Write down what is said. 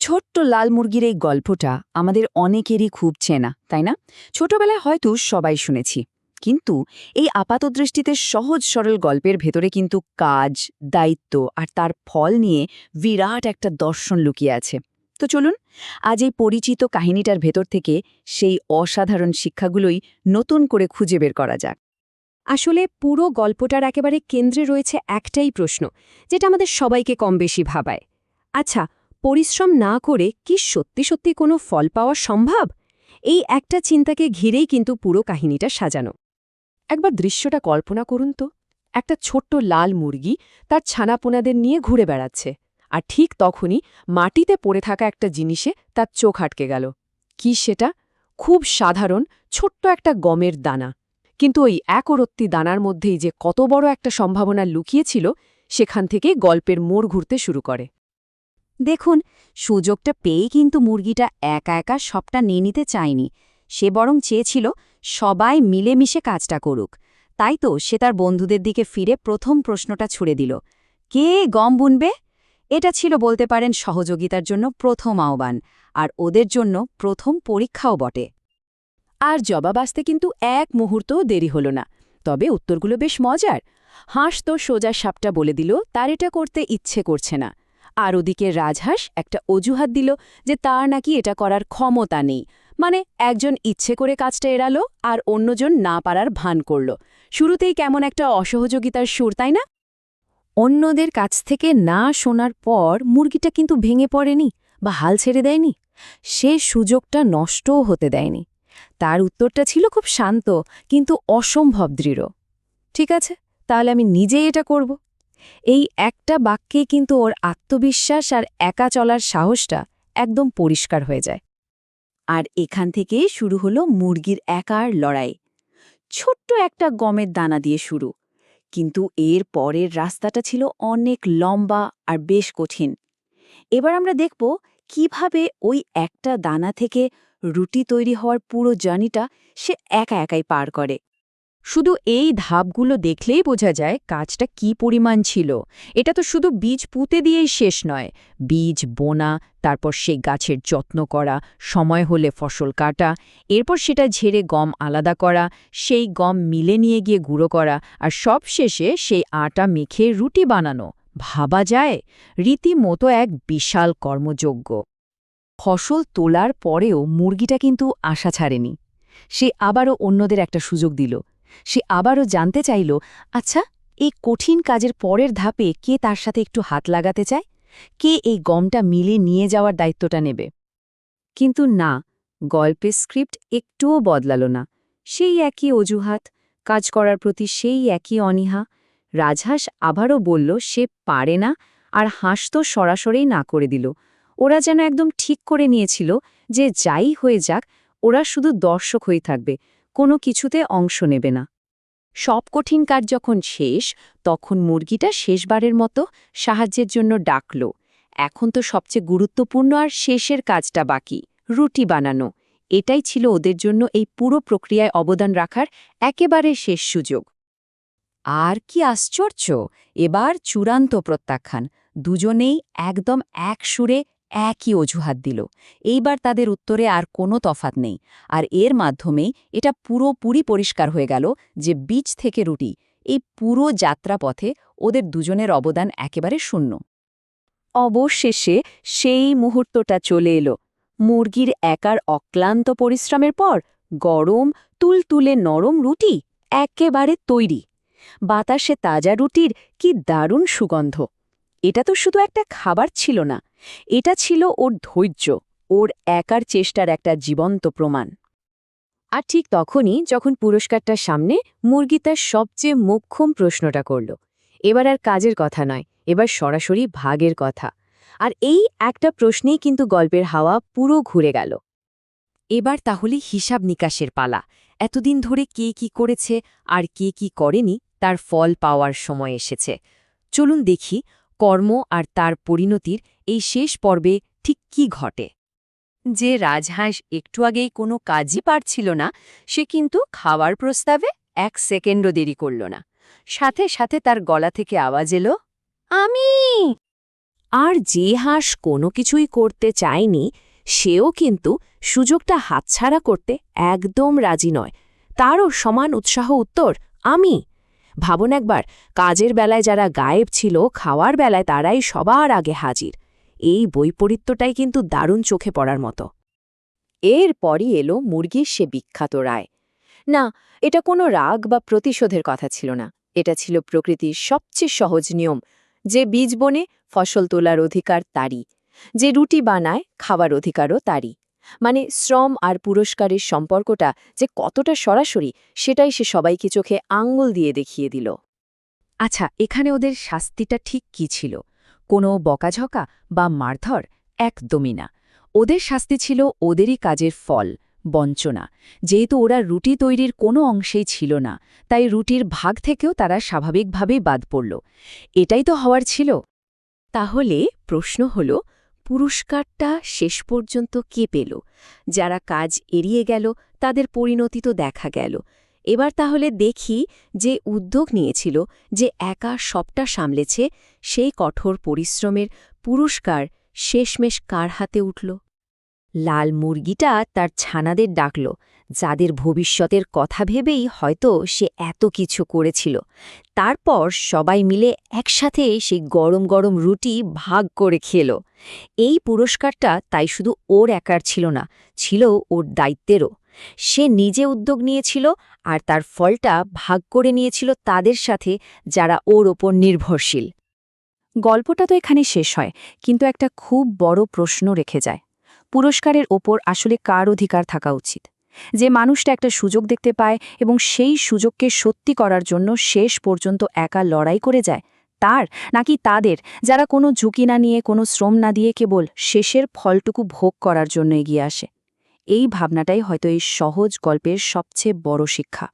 ছোট্ট লাল মুরগির এই গল্পটা আমাদের অনেকেরই খুব চেনা, তাই না? ছোটবেলায় হয়তো সবাই শুনেছি। কিন্তু এই আপাতদৃষ্টিতে সহজ সরল গল্পের ভেতরে কিন্তু কাজ, দায়িত্ব আর তার ফল নিয়ে বিরাট একটা দর্শন লুকিয়ে আছে। তো চলুন আজ এই পরিচিত কাহিনীটার ভেতর থেকে সেই অসাধারণ শিক্ষাগুলোই নতুন করে খুঁজে বের করা যাক। আসলে পুরো গল্পটার একেবারে কেন্দ্রে রয়েছে একটাই প্রশ্ন, যেটা আমাদের সবাইকে কম বেশি ভাবায়। আচ্ছা, পরিশ্রম না করে কি সত্যি সত্যি কোনো ফল পাওয়া সম্ভব? এই একটা চিন্তাকে ঘিরেই কিন্তু পুরো কাহিনীটা সাজানো। একবার দৃশ্যটা কল্পনা করুন তো, একটা ছোট্ট লাল মুরগি তার ছানাপোনাদের নিয়ে ঘুরে বেড়াচ্ছে, আর ঠিক তখনই মাটিতে পড়ে থাকা একটা জিনিসে তার চোখ আটকে গেল। কি সেটা? খুব সাধারণ ছোট্ট একটা গমের দানা। কিন্তু ওই একরত্তি দানার মধ্যেই যে কত বড় একটা সম্ভাবনা লুকিয়েছিল, সেখান থেকেই গল্পের মোড় ঘুরতে শুরু করে। দেখুন, সুযোগটা পেয়েই কিন্তু মুরগিটা একা একা সবটা নিয়ে নিতে চায়নি। সে বরং চেয়েছিল সবাই মিলেমিশে কাজটা করুক। তাই তো সে তার বন্ধুদের দিকে ফিরে প্রথম প্রশ্নটা ছুড়ে দিল, কে গম বুনবে? এটা ছিল বলতে পারেন সহযোগিতার জন্য প্রথম আহ্বান, আর ওদের জন্য প্রথম পরীক্ষাও বটে। আর জবাব আসতে কিন্তু এক মুহূর্তও দেরি হল না। তবে উত্তরগুলো বেশ মজার। হাঁস তো সোজা সাপটা বলে দিল তার এটা করতে ইচ্ছে করছে না। আর ওদিকে রাজহাঁস একটা অজুহাত দিল যে তার নাকি এটা করার ক্ষমতা নেই। মানে একজন ইচ্ছে করে কাজটা এড়ালো আর অন্যজন না পারার ভান করল। শুরুতেই কেমন একটা অসহযোগিতার সুর, তাই না? অন্যদের কাছ থেকে না শোনার পর মুরগিটা কিন্তু ভেঙে পড়েনি বা হাল ছেড়ে দেয়নি। সে সুযোগটা নষ্টও হতে দেয়নি। তার উত্তরটা ছিল খুব শান্ত কিন্তু অসম্ভব দৃঢ়। ঠিক আছে, তাহলে আমি নিজেই এটা করব। এই একটা বাক্যে কিন্তু ওর আত্মবিশ্বাস আর একা চলার সাহসটা একদম পরিষ্কার হয়ে যায়। আর এখান থেকেই শুরু হলো মুরগির একার লড়াই। ছোট্ট একটা গমের দানা দিয়ে শুরু, কিন্তু এর পরের রাস্তাটা ছিল অনেক লম্বা আর বেশ কঠিন। এবার আমরা দেখব কিভাবে ওই একটা দানা থেকে রুটি তৈরি হওয়ার পুরো জার্নিটা সে একা একাই পার করে। শুধু এই ধাপগুলো দেখলেই বোঝা যায় কাজটা কি পরিমাণ ছিল। এটা তো শুধু বীজ পুঁতে দিয়েই শেষ নয়। বীজ বোনা, তারপর সেই গাছের যত্ন করা, সময় হলে ফসল কাটা, এরপর সেটা ঝেড়ে গম আলাদা করা, সেই গম মিলে নিয়ে গিয়ে গুঁড়ো করা, আর সব শেষে সেই আটা মেখে রুটি বানানো। ভাবা যায়, রীতিমতো এক বিশাল কর্মযজ্ঞ। ফসল তোলার পরেও মুরগিটা কিন্তু আশা ছাড়েনি। সে আবারও অন্যদের একটা সুযোগ দিল। সে আবারও জানতে চাইল, আচ্ছা, এই কঠিন কাজের পরের ধাপে কে তার সাথে একটু হাত লাগাতে চায়? কে এই গমটা মিলে নিয়ে যাওয়ার দায়িত্বটা নেবে? কিন্তু না, গল্পের স্ক্রিপ্ট একটুও বদলাল না। সেই একই অজুহাত, কাজ করার প্রতি সেই একই অনীহা। রাজহাঁস আবারও বলল সে পারে না, আর হাঁস তো সরাসরি না করে দিল। ওরা যেন একদম ঠিক করে নিয়েছিল যে যাই হয়ে যাক, ওরা শুধু দর্শক হয়ে থাকবে, কোনো কিছুতে অংশ নেবে না। সব কঠিন কাজ যখন শেষ, তখন মুরগিটা শেষবারের মতো সাহায্যের জন্য ডাকল। এখন তো সবচেয়ে গুরুত্বপূর্ণ আর শেষের কাজটা বাকি, রুটি বানানো। এটাই ছিল ওদের জন্য এই পুরো প্রক্রিয়ায় অবদান রাখার একেবারে শেষ সুযোগ। আর কি আশ্চর্য! এবার চূড়ান্ত প্রত্যাখ্যান। দুজনেই একদম এক সুরে একই অজুহাত দিল। এইবার তাদের উত্তরে আর কোনো তফাৎ নেই। আর এর মাধ্যমেই এটা পুরোপুরি পরিষ্কার হয়ে গেল যে বীজ থেকে রুটি, এই পুরো যাত্রাপথে ওদের দুজনের অবদান একেবারে শূন্য। অবশেষে সেই মুহূর্তটা চলে এলো। মুরগির একার অক্লান্ত পরিশ্রমের পর গরম, তুলতুলে নরম রুটি একেবারে তৈরি। বাতাসে তাজা রুটির কি দারুণ সুগন্ধ! এটা তো শুধু একটা খাবার ছিল না, এটা ছিল ওর ধৈর্য, ওর একার চেষ্টার একটা জীবন্ত প্রমাণ। আর ঠিক তখনই যখন পুরস্কারটার সামনে মুরগি তার সবচেয়ে মোক্ষম প্রশ্নটা করল। এবার আর কাজের কথা নয়, এবার সরাসরি ভাগের কথা। আর এই একটা প্রশ্নেই কিন্তু গল্পের হাওয়া পুরো ঘুরে গেল। এবার তাহলে হিসাব নিকাশের পালা। এতদিন ধরে কে কি করেছে আর কে কি করেনি তার ফল পাওয়ার সময় এসেছে। চলুন দেখি কর্ম আর তার পরিণতির এই শেষ পর্বে ঠিক কি ঘটে। যে রাজহাঁস একটু আগেই কোনো কাজই পারছিল না, সে কিন্তু খাওয়ার প্রস্তাবে 1 সেকেন্ডও দেরি করল না। সাথে সাথে তার গলা থেকে আওয়াজ এলো, আমি! আর যে হাঁস কোনো কিছুই করতে চায়নি সেও কিন্তু সুযোগটা হাতছাড়া করতে একদম রাজি নয়। তারও সমান উৎসাহ উত্তর, আমি। ভাবুন একবার, কাজের বেলায় যারা গায়েব ছিল, খাওয়ার বেলায় তারাই সবার আগে হাজির। এই বৈপরীত্যটাই কিন্তু দারুণ চোখে পড়ার মতো। এরপরই এলো মুরগির সে বিখ্যাত রায়। না, এটা কোনো রাগ বা প্রতিশোধের কথা ছিল না। এটা ছিল প্রকৃতির সবচেয়ে সহজ নিয়ম। যে বীজ বনে ফসল তোলার অধিকার তারই, যে রুটি বানায় খাওয়ার অধিকারও তারই। মানে শ্রম আর পুরস্কারের সম্পর্কটা যে কতটা সরাসরি, সেটাই সে সবাইকে চোখে আঙ্গুল দিয়ে দেখিয়ে দিল। আচ্ছা, এখানে ওদের শাস্তিটা ঠিক কী ছিল? কোনো বকাঝকা বা মারধর? একদমই না। ওদের শাস্তি ছিল ওদেরই কাজের ফল, বঞ্চনা। যেহেতু ওরা রুটি তৈরির কোনো অংশেই ছিল না, তাই রুটির ভাগ থেকেও তারা স্বাভাবিকভাবেই বাদ পড়ল। এটাই তো হওয়ার ছিল। তাহলে প্রশ্ন হল, পুরস্কারটা শেষ পর্যন্ত কে পেল? যারা কাজ এড়িয়ে গেল তাদের পরিণতি তো দেখা গেল। এবার তাহলে দেখি, যে উদ্যোগ নিয়েছিল, যে একা সবটা সামলেছে, সেই কঠোর পরিশ্রমের পুরস্কার শেষমেশ কার হাতে উঠল? লাল মুরগিটা তার ছানাদের ডাকল, যাদের ভবিষ্যতের কথা ভেবেই হয়তো সে এত কিছু করেছিল। তারপর সবাই মিলে একসাথে সেই গরম গরম রুটি ভাগ করে খেল। এই পুরস্কারটা তাই শুধু ওর একার ছিল না, ছিল ওর দায়িত্বেরও। সে নিজে উদ্যোগ নিয়েছিল, আর তার ফলটা ভাগ করে নিয়েছিল তাদের সাথে, যারা ওর ওপর নির্ভরশীল। গল্পটা তো এখানে শেষ হয়, কিন্তু একটা খুব বড় প্রশ্ন রেখে যায়। পুরস্কারের ওপর আসলে কার অধিকার থাকা উচিত? যে মানুষটা একটা সুযোগ দেখতে পায় এবং সেই সুযোগকে সত্যি করার জন্য শেষ পর্যন্ত একা লড়াই করে যায়, তার, নাকি তাদের যারা কোনো ঝুঁকি না নিয়ে, কোনো শ্রম না দিয়ে কেবল শেষের ফলটুকু ভোগ করার জন্য এগিয়ে আসে? এই ভাবনাটাই হয়তো এই সহজ গল্পের সবচেয়ে বড় শিক্ষা।